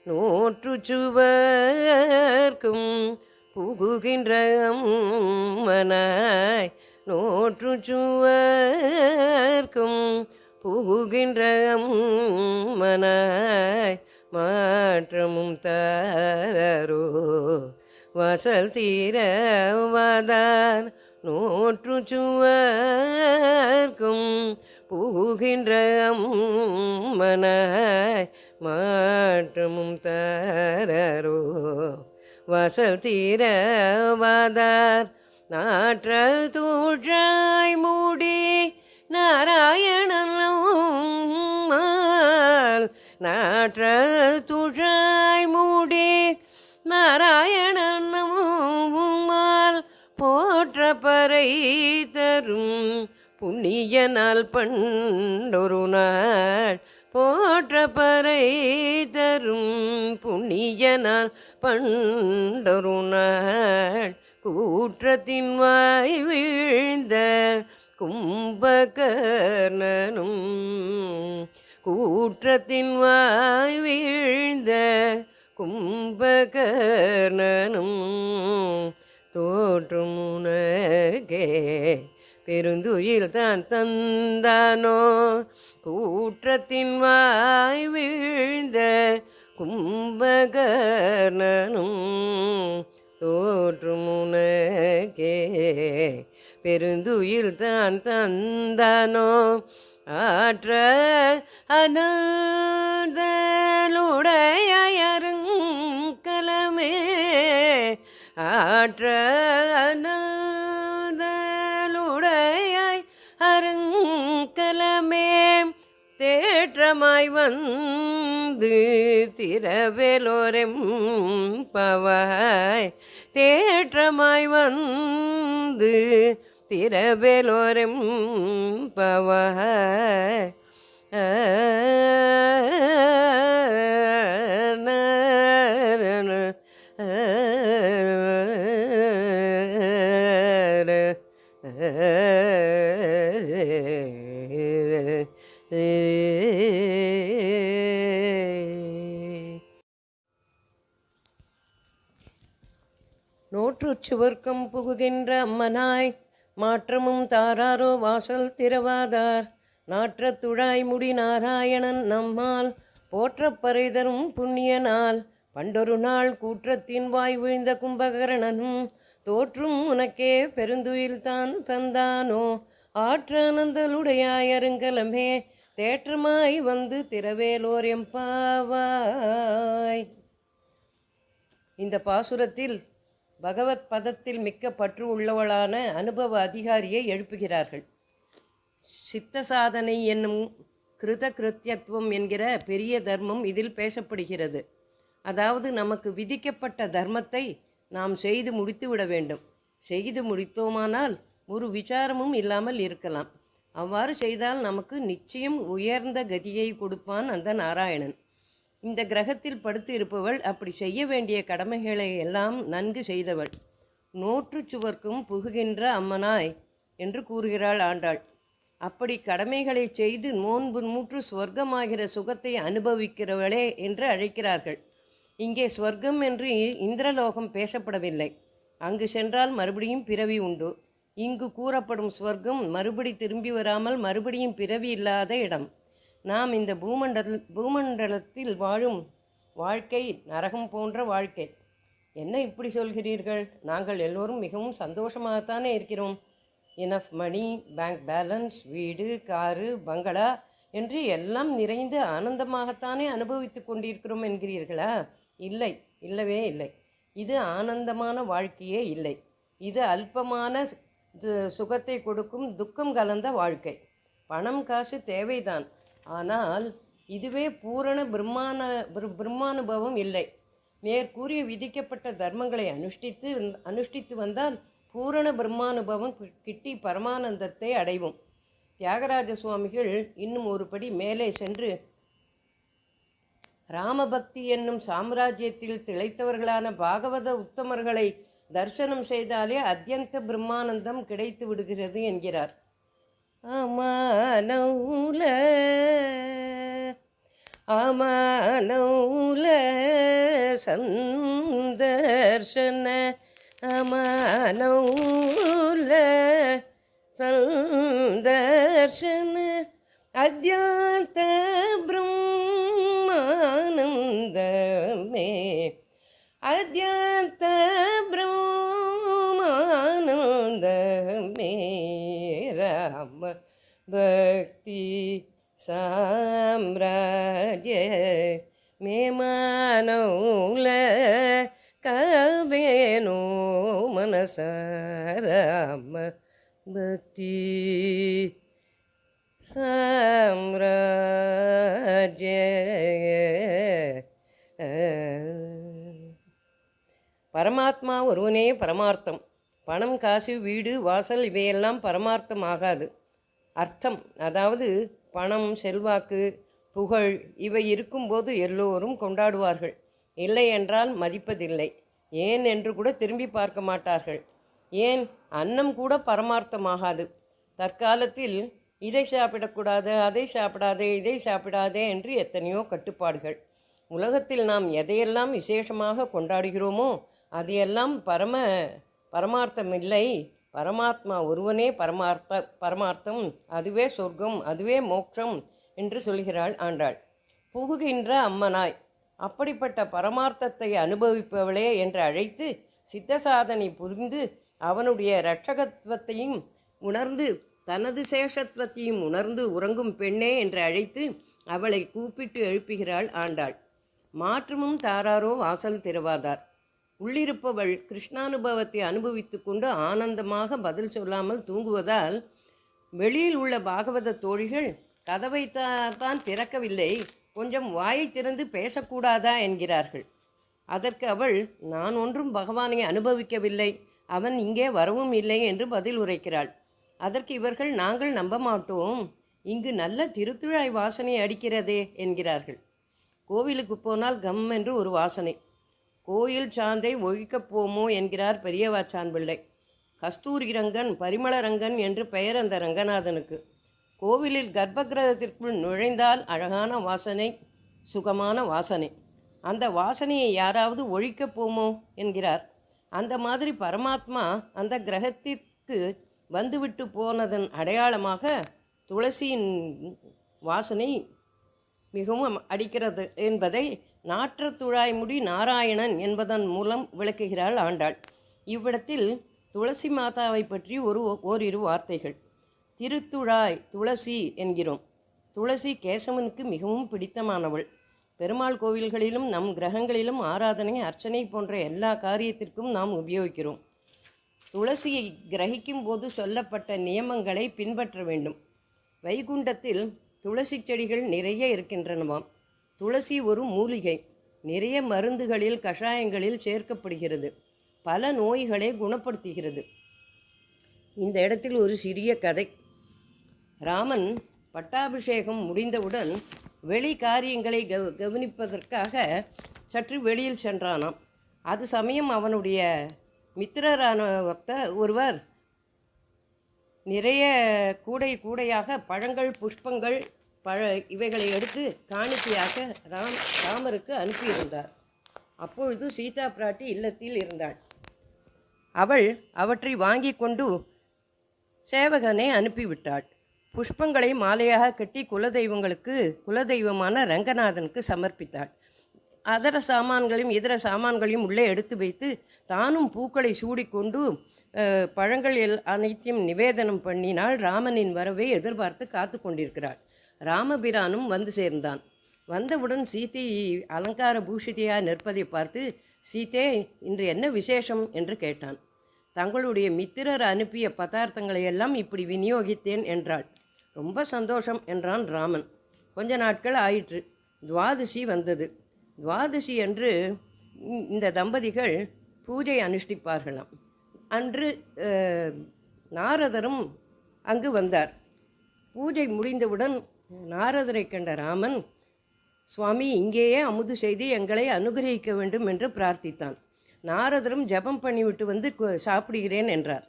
நூற்று சுவர்க்கும் புகுகின்ற அம்மனாய், நூற்று சுவர்க்கும் புகுகின்ற அம்மனாய், மாற்றமும் தாரோ வாசல் தீரவாதார், நூற்று சுவர்க்கும் புகுகின்ற அம்மனாய், மாற்றமும் தாரோ வாசல் தீரவாதார், நாற்றல் தூழாய் மூடி நாராயணன் நாற்றல் துழாய் மூடி நாராயணன் போற்ற பறை தரும் புண்ணிய நாள் பண்டொரு நாள், போற்ற பறை தரும் புண்ணிய நாள் பண்டொரு நாள், கூற்றத்தின் வாய் வீழ்ந்த கும்பகர்ணனும், கூற்றத்தின் வாய் வீழ்ந்த கும்பகர்ணனும், தோற்றும் உனக்கே பெருந்துயில் தான் தந்தானோ, கூற்றத்தின் வாய் வீழ்ந்த கும்பகர்ணனும், தோற்றும் உனக்கே பெருந்துயில் தான் தந்தானோ, ஆற்ற அனந்தலுடைய அருங்கலமே, ஆற்ற அனந்தலுடைய அருங்கலமே, தேற்றமாய் வந்து திரவேலோரெம்பவாய், தேற்றமாய் வந்து திரவேலோரெம்பவாய், நூற்றுச் சுவர்க்கம் புகுகின்ற அம்மனாய், மாற்றமும் தாராரோ வாசல் திரவாதார், நாற்றத் துழாய் முடி நாராயணன் நம்மால் போற்றப் பறை தரும் புண்ணிய நாள் பண்டொரு நாள், கூற்றத்தின் வாய் வீழ்ந்த கும்பகர்ணனும், தோற்றும் உனக்கே பெருந்துயில் தான் தந்தானோ, ஆற்றானந்தலுடையாய் அருங்கலமே, தேற்றமாய் வந்து திரவேலோர் எம்பாவாய். இந்த பாசுரத்தில் பகவத் பதத்தில் மிக்க பற்று உள்ளவளான அனுபவ அதிகாரியை எழுப்புகிறார்கள். சித்த சாதனை என்னும் கிருத கிருத்தியத்துவம் என்கிற பெரிய தர்மம் இதில் பேசப்படுகிறது. அதாவது நமக்கு விதிக்கப்பட்ட தர்மத்தை நாம் செய்து முடித்து விட வேண்டும். செய்து முடித்தோமானால் ஒரு விசாரமும் இல்லாமல் இருக்கலாம். அவ்வாறு செய்தால் நமக்கு நிச்சயம் உயர்ந்த கதியை கொடுப்பான் அந்த நாராயணன். இந்த கிரகத்தில் படுத்து இருப்பவள் அப்படி செய்ய வேண்டிய கடமைகளை எல்லாம் நன்கு செய்தவள். நூற்று சுவர்க்கும் புகுகின்ற அம்மனாய் என்று கூறுகிறாள் ஆண்டாள். அப்படி கடமைகளை செய்து நோன்பு நூற்று ஸ்வர்க்கமாகிற சுகத்தை அனுபவிக்கிறவளே என்று அழைக்கிறார்கள். இங்கே ஸ்வர்க்கம் என்று இந்திரலோகம் பேசப்படவில்லை. அங்கு சென்றால் மறுபடியும் பிறவி உண்டு. இங்கு கூறப்படும் ஸ்வர்க்கம் மறுபடி திரும்பி வராமல் மறுபடியும் பிறவி இல்லாத இடம். நாம் இந்த பூமண்டலத்தில் வாழும் வாழ்க்கை நரகம் போன்ற வாழ்க்கை. என்ன இப்படி சொல்கிறீர்கள்? நாங்கள் எல்லோரும் மிகவும் சந்தோஷமாகத்தானே இருக்கிறோம். இனஃப் மணி, பேங்க் பேலன்ஸ், வீடு, காரு, பங்களா என்று எல்லாம் நிறைந்து ஆனந்தமாகத்தானே அனுபவித்து கொண்டிருக்கிறோம் என்கிறீர்களா? இல்லை, இல்லவே இல்லை. இது ஆனந்தமான வாழ்க்கையே இல்லை. இது அல்பமான சுகத்தை கொடுக்கும் துக்கம் கலந்த வாழ்க்கை. பணம் காசு தேவைதான், ஆனால் இதுவே பூரண பிரம்மானுபவம் இல்லை. மேற்கூறிய விதிக்கப்பட்ட தர்மங்களை அனுஷ்டித்து வந்தால் பூரண பிரம்மானுபவம் கிட்டி பரமானந்தத்தை அடைவோம். தியாகராஜ சுவாமிகள் இன்னும் ஒரு படி மேலே சென்று ராமபக்தி என்னும் சாம்ராஜ்யத்தில் திளைத்தவர்களான பாகவத உத்தமர்களை தரிசனம் செய்தாலே அத்யந்த பிரம்மானந்தம் கிடைத்து விடுகிறது என்கிறார். அமானவுலகில் ಸಂದರ್ಶನ ಅಮನೌಲ ಸಂದರ್ಶನ ಅದ್ಯಾಂತ ಬ್ರಹ್ಮಾನಂದ ಮೇ ಅದ್ಯಾಂತ ಬ್ರಹ್ಮಾನಂದ ಮೇ ರಾಮ ಭಕ್ತಿ ಸಾಮ್ರಾಜ್ಯ ಮೇ ಮಾನೌಲ ಕವೇನೋ ಮನಸ ರಾಮ ಭಕ್ತಿ ಸಾಮ್ರಾಜ್ಯ. பரமாத்மா ஒருவனே பரமார்த்தம். பணம், காசு, வீடு, வாசல் இவையெல்லாம் பரமார்த்தம் ஆகாது. அர்த்தம், அதாவது பணம், செல்வாக்கு, புகழ் இவை இருக்கும்போது எல்லோரும் கொண்டாடுவார்கள். இல்லை என்றால் மதிப்பதில்லை. ஏன் என்று கூட திரும்பி பார்க்க மாட்டார்கள். ஏன், அன்னம் கூட பரமார்த்தமாகாது. தற்காலத்தில் இதை சாப்பிடக்கூடாது, அதை சாப்பிடாதே, இதை சாப்பிடாதே என்று எத்தனையோ கட்டுப்பாடுகள். உலகத்தில் நாம் எதையெல்லாம் விசேஷமாக கொண்டாடுகிறோமோ அதையெல்லாம் பரமார்த்தமில்லை. பரமாத்மா ஒருவனே பரமார்த்தம். அதுவே சொர்க்கம், அதுவே மோட்சம் என்று சொல்கிறாள் ஆண்டாள். புகுகின்ற அம்மனாய் அப்படிப்பட்ட பரமார்த்தத்தை அனுபவிப்பவளே என்று அழைத்து சித்த சாதனை புரிந்து அவனுடைய இரட்சகத்துவத்தையும் உணர்ந்து தனது சேஷத்துவத்தையும் உணர்ந்து உறங்கும் பெண்ணே என்று அழைத்து அவளை கூப்பிட்டு எழுப்புகிறாள் ஆண்டாள். மாற்றமும் தாராரோ வாசல் திறவாதார். உள்ளிருப்பவள் கிருஷ்ணானுபவத்தை அனுபவித்து கொண்டு ஆனந்தமாக பதில் சொல்லாமல் தூங்குவதால் வெளியில் உள்ள பாகவத தோழிகள் கதவை தான் திறக்கவில்லை, கொஞ்சம் வாயை திறந்து பேசக்கூடாதா என்கிறார்கள். அதற்கு அவள், நான் ஒன்றும் பகவானை அனுபவிக்கவில்லை, அவன் இங்கே வரவும் இல்லை என்று பதில் உரைக்கிறாள். அதற்கு இவர்கள், நாங்கள் நம்ப மாட்டோம், இங்கு நல்ல திருத்துழாய் வாசனை அடிக்கிறதே என்கிறார்கள். கோவிலுக்கு போனால் கம் என்று ஒரு வாசனை. கோயில் சாந்தை ஒழிக்கப் போமோ என்கிறார் பெரியவாச்சான் பிள்ளை. கஸ்தூரி ரங்கன், பரிமள ரங்கன் என்று பெயர் அந்த ரங்கநாதனுக்கு. கோவிலில் கர்ப்பகிரகத்திற்குள் நுழைந்தால் அழகான வாசனை, சுகமான வாசனை. அந்த வாசனையை யாராவது ஒழிக்கப் போமோ என்கிறார். அந்த மாதிரி பரமாத்மா அந்த கிரகத்திற்கு வந்துவிட்டு போனதன் அடையாளமாக துளசியின் வாசனை மிகவும் அடிக்கிறது என்பதை நாற்றத்துழாய்முடி நாராயணன் என்பதன் மூலம் விளக்குகிறாள் ஆண்டாள். இவ்விடத்தில் துளசி மாதாவை பற்றி ஓரிரு வார்த்தைகள். திருத்துழாய் துளசி என்கிறோம். துளசி கேசவனுக்கு மிகவும் பிடித்தமானவள். பெருமாள் கோவில்களிலும் நம் கிரகங்களிலும் ஆராதனை, அர்ச்சனை போன்ற எல்லா காரியத்திற்கும் நாம் உபயோகிக்கிறோம். துளசியை கிரகிக்கும் போது சொல்லப்பட்ட நியமங்களை பின்பற்ற வேண்டும். வைகுண்டத்தில் துளசி செடிகள் நிறைய இருக்கின்றனவாம். துளசி ஒரு மூலிகை, நிறைய மருந்துகளில், கஷாயங்களில் சேர்க்கப்படுகிறது. பல நோய்களை குணப்படுத்துகிறது. இந்த இடத்தில் ஒரு சிறிய கதை. ராமன் பட்டாபிஷேகம் முடிந்தவுடன் வெளி காரியங்களை கவனிப்பதற்காக சற்று வெளியில் சென்றானாம். அது சமயம் அவனுடைய மித்திரரான ஒருவர் நிறைய கூடையாக பழங்கள், புஷ்பங்கள், இவைகளை எடுத்து காணிக்கையாக ராமருக்கு அனுப்பியிருந்தார். அப்பொழுது சீதா பிராட்டி இல்லத்தில் இருந்தாள். அவள் அவற்றை வாங்கி கொண்டு சேவகனை அனுப்பிவிட்டாள். புஷ்பங்களை மாலையாக கட்டி குலதெய்வமான ரங்கநாதனுக்கு சமர்ப்பித்தாள். அதர சாமான்களையும் இதர சாமான்களையும் உள்ளே எடுத்து வைத்து தானும் பூக்களை சூடிக்கொண்டு பழங்கள் அனைத்தையும் நிவேதனம் பண்ணினால் ராமனின் வரவை எதிர்பார்த்து காத்து கொண்டிருக்கிறாள். ராமபிரானும் வந்து சேர்ந்தான். வந்தவுடன் சீதை அலங்கார பூஷிதையாக நிற்பதை பார்த்து, சீதே, இன்று என்ன விசேஷம் என்று கேட்டான். தங்களுடைய மித்திரர் அனுப்பிய பதார்த்தங்களை எல்லாம் இப்படி விநியோகித்தேன் என்றாள். ரொம்ப சந்தோஷம் என்றான் ராமன். கொஞ்ச நாட்கள் ஆயிற்று. துவாதசி வந்தது. துவாதசி அன்று இந்த தம்பதிகள் பூஜை அனுஷ்டிப்பார்களாம். அன்று நாரதரும் அங்கு வந்தார். பூஜை முடிந்தவுடன் நாரதரை கண்ட ராமன், சுவாமி, இங்கேயே அமுது செய்து எங்களை அனுகிரகிக்க வேண்டும் என்று பிரார்த்தித்தான். நாரதரும் ஜபம் பண்ணிவிட்டு வந்து சாப்பிடுகிறேன் என்றார்.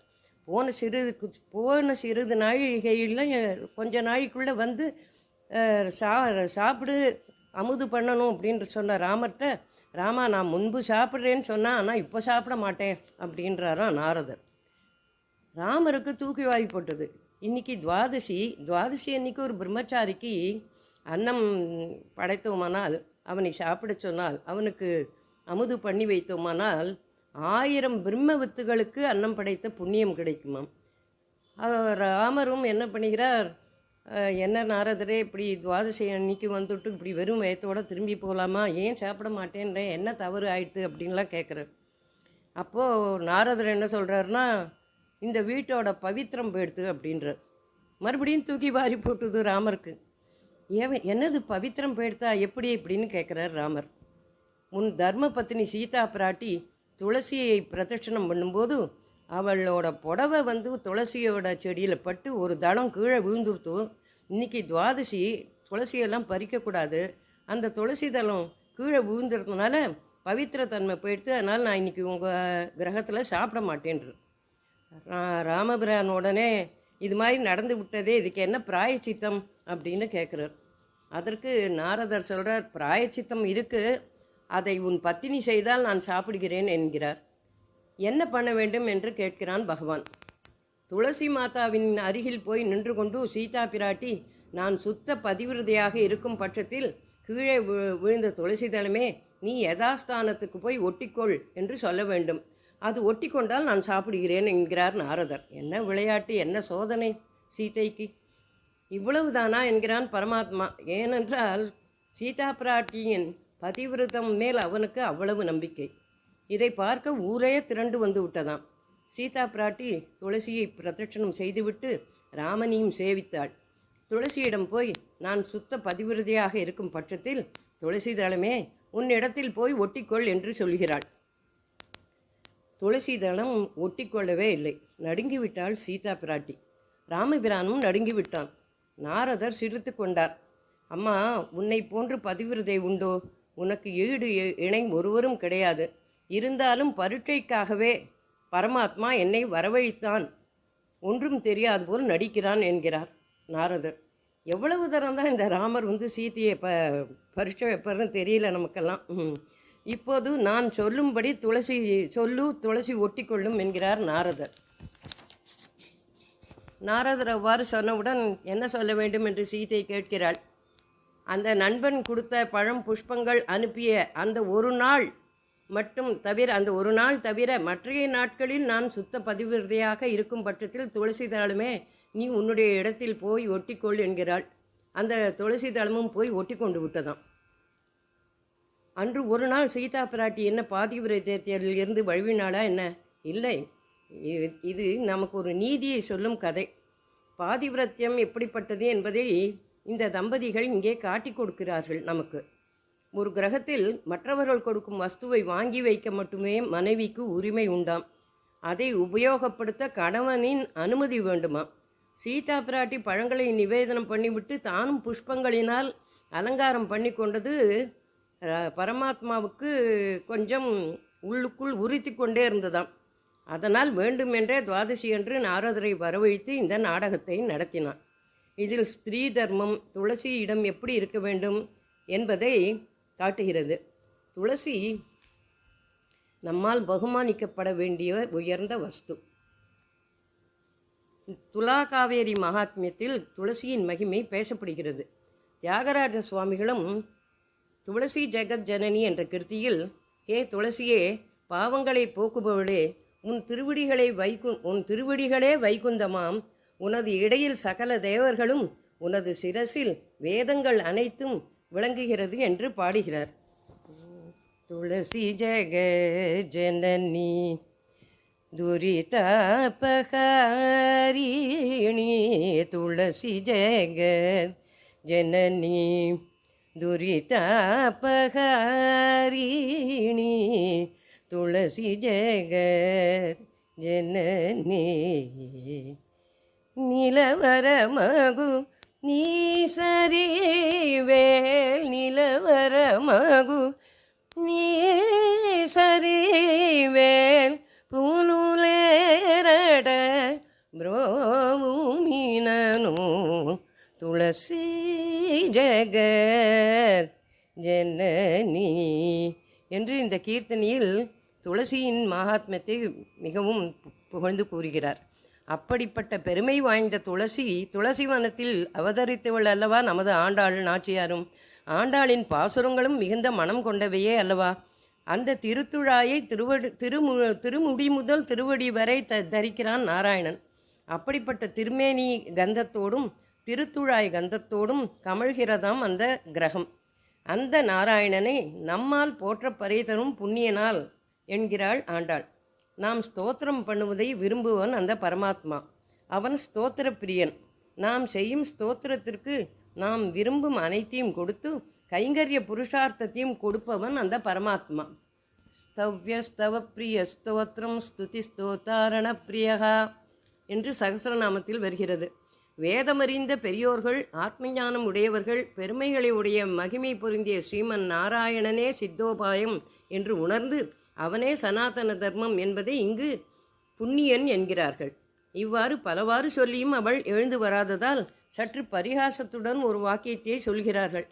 போன சிறிது நாழிகையில் கொஞ்ச நாளைக்குள்ளே வந்து சாப்பிடு, அமுது பண்ணணும் அப்படின்னு சொன்ன ராமர்கிட்ட ராமா, நான் முன்பு சாப்பிட்றேன்னு சொன்னால், ஆனால் இப்போ சாப்பிட மாட்டேன் அப்படின்றாராம் நாரதர். ராமருக்கு தூக்கி வாரி போட்டது. இன்றைக்கி துவாதசி அன்றைக்கி ஒரு பிரம்மச்சாரிக்கு அன்னம் படைத்தோமானால், அவனை சாப்பிட சொன்னால், அவனுக்கு அமுது பண்ணி வைத்தோமானால் 1000 பிரம்ம வித்துகளுக்கு அன்னம் படைத்த புண்ணியம் கிடைக்குமாம். ராமரும் என்ன பண்ணுகிறார், என்ன நாரதரே, இப்படி துவாதசி அன்னைக்கு வந்துட்டு இப்படி வெறும் வயத்தோடு திரும்பி போகலாமா, ஏன் சாப்பிட மாட்டேன்றேன், என்ன தவறு ஆயிடுத்து அப்படின்லாம் கேட்குறார். அப்போது நாரதர் என்ன சொல்கிறாருன்னா, இந்த வீட்டோட பவித்திரம் போயிடுது அப்படின்றார். மறுபடியும் தூக்கி வாரி போட்டுது ராமருக்கு. என்னது பவித்திரம் போயிடுதா, எப்படி இப்படின்னு கேட்குறார் ராமர். முன் தர்ம பத்தினி சீதா பிராட்டி துளசியை பிரதட்சணம் பண்ணும்போது அவளோட புடவை துளசியோட செடியில் பட்டு ஒரு தளம் கீழே விழுந்துருத்து. இன்றைக்கி துவாதசி, துளசியெல்லாம் பறிக்கக்கூடாது, அந்த துளசி தளம் கீழே விழுந்துறதுனால பவித்திரத்தன்மை போயிடுத்து, அதனால் நான் இன்றைக்கி உங்கள் கிரகத்தில் சாப்பிட மாட்டேன்று. ராமபிரான் உடனே இது மாதிரி நடந்து விட்டதே, இதுக்கு என்ன பிராயச்சித்தம் அப்படின்னு கேட்குறார். அதற்கு நாரதர் சொல்கிறார், பிராயச்சித்தம் இருக்குது, அதை உன் பத்தினி செய்தால் நான் சாப்பிடுகிறேன் என்கிறார். என்ன பண்ண வேண்டும் என்று கேட்கிறான் பகவான். துளசி மாதாவின் அருகில் போய் நின்று கொண்டு சீதா பிராட்டி, நான் சுத்த பதிவிரதையாக இருக்கும் பட்சத்தில் கீழே விழுந்த துளசி தளமே நீ யதாஸ்தானத்துக்கு போய் ஒட்டிக்கொள் என்று சொல்ல வேண்டும். அது ஒட்டி கொண்டால் நான் சாப்பிடுகிறேன் என்கிறார் நாரதர். என்ன விளையாட்டு, என்ன சோதனை சீதைக்கு! இவ்வளவுதானா என்கிறான் பரமாத்மா. ஏனென்றால் சீதா பிராட்டியின் பதிவிரதம் மேல் அவனுக்கு அவ்வளவு நம்பிக்கை. இதை பார்க்க ஊரே திரண்டு வந்து விட்டதாம். சீதா பிராட்டி துளசியை பிரதட்சணம் செய்துவிட்டு ராமனையும் சேவித்தாள். துளசியிடம் போய், நான் சுத்த பதிவிரதையாக இருக்கும் பட்சத்தில் துளசி தளமே உன்னிடத்தில் போய் ஒட்டிக்கொள் என்று சொல்கிறாள். துளசி தளம் ஒட்டிக்கொள்ளவே இல்லை. நடுங்கிவிட்டாள் சீதா பிராட்டி. ராமபிரானும் நடுங்கிவிட்டான். நாரதர் சிரித்து கொண்டார். அம்மா, உன்னை போன்று பதிவிரதை உண்டோ? உனக்கு ஈடு இணை ஒருவரும் கிடையாது. இருந்தாலும் பரீட்சைக்காகவே பரமாத்மா என்னை வரவழைத்தான், ஒன்றும் தெரியாது போல் நடிக்கிறான் என்கிறார் நாரதர். எவ்வளவு தரம் தான் இந்த ராமர் சீதையை பரீட்சை வைப்பார்னு தெரியல நமக்கெல்லாம். இப்போது நான் சொல்லும்படி துளசி ஒட்டிக்கொள்ளும் என்கிறார் நாரதர். நாரதர் அவ்வாறு சொன்னவுடன் என்ன சொல்ல வேண்டும் என்று சீதை கேட்கிறாள். அந்த நண்பன் கொடுத்த பழம் புஷ்பங்கள் அனுப்பிய அந்த ஒரு நாள் மட்டும் தவிர, அந்த ஒரு நாள் தவிர மற்றைய நாட்களில் நான் சுத்த பதிவிரதையாக இருக்கும் பட்சத்தில் துளசி தளமே நீ உன்னுடைய இடத்தில் போய் ஒட்டிக்கொள் என்கிறாள். அந்த துளசி தளமும் போய் ஒட்டி கொண்டு விட்டதாம். அன்று ஒரு நாள் சீதா பிராட்டி என்ன பாதிவிரத்தியில் இருந்து வழுவினாளா என்ன? இல்லை, இது நமக்கு ஒரு நீதியை சொல்லும் கதை. பாதிவிரத்தியம் எப்படிப்பட்டது என்பதை இந்த தம்பதிகள் இங்கே காட்டி கொடுக்கிறார்கள் நமக்கு. ஒரு கிரகத்தில் மற்றவர்கள் கொடுக்கும் வஸ்துவை வாங்கி வைக்க மட்டுமே மனைவிக்கு உரிமை உண்டாம். அதை உபயோகப்படுத்த கணவனின் அனுமதி வேண்டுமா. சீதா பிராட்டி பழங்களை நிவேதனம் பண்ணிவிட்டு தானும் புஷ்பங்களினால் அலங்காரம் பண்ணி கொண்டது பரமாத்மாவுக்கு கொஞ்சம் உள்ளுக்குள் உறுத்தி கொண்டே இருந்ததாம். அதனால் வேண்டுமென்றே துவாதசி அன்று நாரதரை வரவழைத்து இந்த நாடகத்தை நடத்தினான். இதில் ஸ்திரீ தர்மம் துளசியிடம் எப்படி இருக்க வேண்டும் என்பதை காட்டுகிறது. துளசி நம்மால் பகுமானிக்கப்பட வேண்டிய உயர்ந்த வஸ்து. துலா காவேரி மகாத்மியத்தில் துளசியின் மகிமை பேசப்படுகிறது. தியாகராஜ சுவாமிகளும் துளசி ஜெகத் ஜனனி என்ற கிருத்தியில், ஹே துளசியே, பாவங்களை போக்குபவளே, உன் திருவடிகளே வைகுந்தமாம், உனது இடையில் சகல தேவர்களும், உனது சிரசில் வேதங்கள் அனைத்தும் விளங்குகிறது என்று பாடுகிறார். துளசி ஜெகத் ஜனனி துரிதாபகாரிணி, துளசி ஜெகத் ஜனனி துரிதாபகாரிணி, துளசி ஜெகத் ஜனனி. நிலவரமகு நீ சரிவேல், நிலவரமகு நீ சரிவேல், பூனுலேரட ಬ್ರೋಮೀನನು ತುಳಸಿ ಜಗತ್ ಜನನಿ என்று இந்த கீர்த்தனையில் துளசியின் மகாத்மியத்தை மிகவும் புகழ்ந்து கூறுகிறார். அப்படிப்பட்ட பெருமை வாய்ந்த துளசி வனத்தில் அவதரித்தவள் அல்லவா நமது ஆண்டாள் நாச்சியாரும். ஆண்டாளின் பாசுரங்களும் மிகுந்த மனம் கொண்டவையே அல்லவா. அந்த திருத்துழாயை திருமுடி முதல் திருவடி வரை தரிக்கிறான் நாராயணன். அப்படிப்பட்ட திருமேனி கந்தத்தோடும் திருத்துழாய் கந்தத்தோடும் கமழ்கிறதாம் அந்த கிரகம். அந்த நாராயணனை நம்மால் போற்ற பறை தரும் புண்ணிய நாள் என்கிறாள் ஆண்டாள். நாம் ஸ்தோத்திரம் பண்ணுவதை விரும்புவன் அந்த பரமாத்மா. அவன் ஸ்தோத்திர பிரியன். நாம் செய்யும் ஸ்தோத்திரத்திற்கு நாம் விரும்பும் அனைத்தையும் கொடுத்து கைங்கரிய புருஷார்த்தத்தையும் கொடுப்பவன் அந்த பரமாத்மா. ஸ்தவ்யஸ்தவ பிரிய ஸ்தோத்திரம் ஸ்துதி ஸ்தோத்தாரண பிரியகா என்று சகஸ்ரநாமத்தில் வருகிறது. வேதமறிந்த பெரியோர்கள், ஆத்மஞானம் உடையவர்கள், பெருமைகளை உடைய மகிமை பொருந்திய ஸ்ரீமன் நாராயணனே சித்தோபாயம் என்று உணர்ந்து அவனே சனாதன தர்மம் என்பதை இங்கு புண்ணியன் என்கிறார்கள். இவ்வாறு பலவாறு சொல்லியும் அவள் எழுந்து வராததால் சற்று பரிகாசத்துடன் ஒரு வாக்கியத்தை சொல்கிறார்கள்.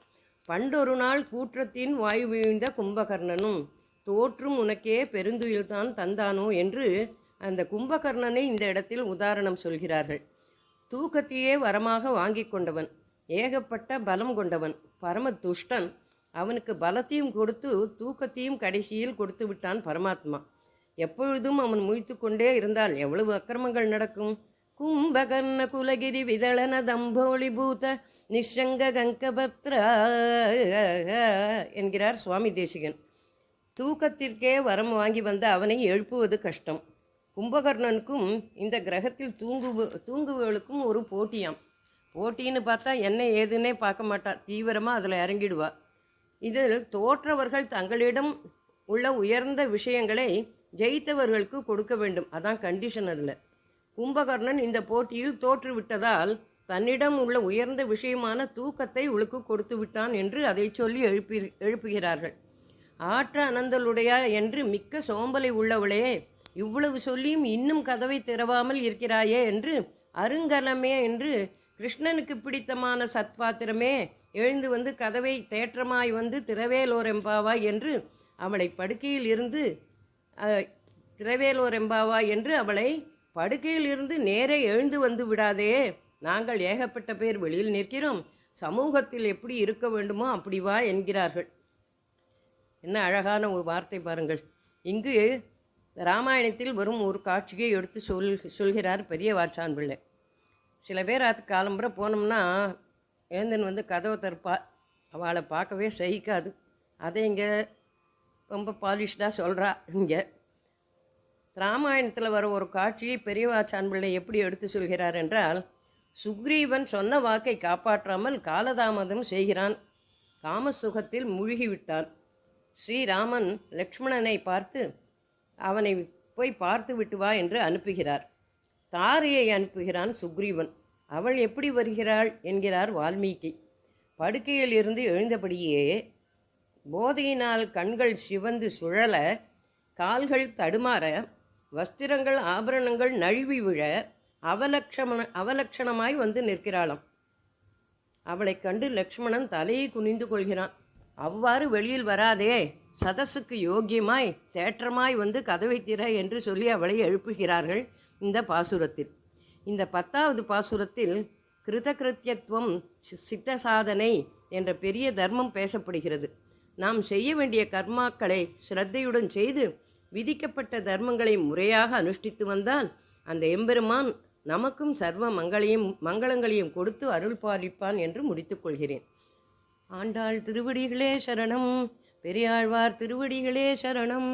பண்டொரு நாள் கூற்றத்தின் வாய் வீழ்ந்த கும்பகர்ணனும் தோற்றும் உனக்கே பெருந்துயில்தான் தந்தானோ என்று அந்த கும்பகர்ணனை இந்த இடத்தில் உதாரணம் சொல்கிறார்கள். தூக்கத்தையே வரமாக வாங்கி கொண்டவன், ஏகப்பட்ட பலம் கொண்டவன், பரம துஷ்டன். அவனுக்கு பலத்தையும் கொடுத்து தூக்கத்தையும் கடைசியில் கொடுத்து விட்டான் பரமாத்மா. எப்பொழுதும் அவன் முழித்து கொண்டே இருந்தால் எவ்வளவு அக்கிரமங்கள் நடக்கும். கும்பகர்ண குலகிரி விதளன தம்போலி பூத நிஷங்க கங்கபத்ர என்கிறார் சுவாமி தேசிகன். தூக்கத்திற்கே வரம் வாங்கி வந்த அவனை எழுப்புவது கஷ்டம். கும்பகர்ணனுக்கும் இந்த கிரகத்தில் தூங்குவர்களுக்கும் ஒரு போட்டியாம். போட்டின்னு பார்த்தா என்ன ஏதுன்னே பார்க்க மாட்டா, தீவிரமாக அதில் இறங்கிடுவா. இதில் தோற்றவர்கள் தங்களிடம் உள்ள உயர்ந்த விஷயங்களை ஜெயித்தவர்களுக்கு கொடுக்க வேண்டும், அதான் கண்டிஷன். அதில் கும்பகர்ணன் இந்த போட்டியில் தோற்றுவிட்டதால் தன்னிடம் உள்ள உயர்ந்த விஷயமான தூக்கத்தை உளுக்கு கொடுத்து விட்டான் என்று அதை சொல்லி எழுப்புகிறார்கள். ஆற்ற அனந்தலுடையா என்று மிக்க சோம்பலை உள்ளவளே, இவ்வளவு சொல்லியும் இன்னும் கதவை திறவாமல் இருக்கிறாயே என்று, அருங்கலமே என்று கிருஷ்ணனுக்கு பிடித்தமான சத்பாத்திரமே எழுந்து வந்து கதவை தேற்றமாய் வந்து திரவேலோரெம்பாவாய் என்று அவளை படுக்கையில் இருந்து திரவேலோரெம்பாவாய் என்று அவளை படுக்கையில் இருந்து நேரே எழுந்து வந்து விடாதே. நாங்கள் ஏகப்பட்ட பேர் வெளியில் நிற்கிறோம், சமூகத்தில் எப்படி இருக்க வேண்டுமோ அப்படி வா என்கிறார்கள். என்ன அழகான ஒரு வார்த்தை பாருங்கள். இங்கு ராமாயணத்தில் வரும் ஒரு காட்சியை எடுத்து சொல்கிறார் பெரிய வாச்சான் பிள்ளை. சில பேர் அது காலம்புற போனோம்னா எழுந்தன் வந்து கதவை தருப்பா, அவளை பார்க்கவே சகிக்காது. அதை இங்கே ரொம்ப பாலிஷ்டாக சொல்கிறா. இங்கே ராமாயணத்தில் வர ஒரு காட்சியை பெரியவாச்சான் பிள்ளை எப்படி எடுத்து சொல்கிறார் என்றால், சுக்ரீவன் சொன்ன வாக்கை காப்பாற்றாமல் காலதாமதம் செய்கிறான், காமசுகத்தில் மூழ்கிவிட்டான். ஸ்ரீராமன் லக்ஷ்மணனை பார்த்து அவனை போய் பார்த்து விட்டு வா என்று அனுப்புகிறார். தாரையை அனுப்புகிறான் சுக்ரீவன். அவள் எப்படி வருகிறாள் என்கிறார் வால்மீகி. படுக்கையில் இருந்து எழுந்தபடியே போதையினால் கண்கள் சிவந்து சுழல, கால்கள் தடுமாற, வஸ்திரங்கள் ஆபரணங்கள் நழுவி விழ அவலட்சணமாய் வந்து நிற்கிறாளாம். அவளை கண்டு லக்ஷ்மணன் தலையை குனிந்து கொள்கிறான். அவ்வாறு வெளியில் வராதே, சதஸுக்கு யோக்கியமாய் தேற்றமாய் வந்து கதவை திற என்று சொல்லி அவளை எழுப்புகிறார்கள் இந்த பாசுரத்தில். இந்த 10வது பாசுரத்தில் கிருதகிருத்தியத்துவம் சித்த சாதனை என்ற பெரிய தர்மம் பேசப்படுகிறது. நாம் செய்ய வேண்டிய கர்மாக்களை ஸ்ரத்தையுடன் செய்து விதிக்கப்பட்ட தர்மங்களை முறையாக அனுஷ்டித்து வந்தால் அந்த எம்பெருமான் நமக்கும் சர்வ மங்களங்களையும் கொடுத்து அருள் பாலிப்பான் என்று முடித்துக்கொள்கிறேன். ஆண்டாள் திருவடிகளே சரணம், பெரியாழ்வார் திருவடிகளே சரணம்.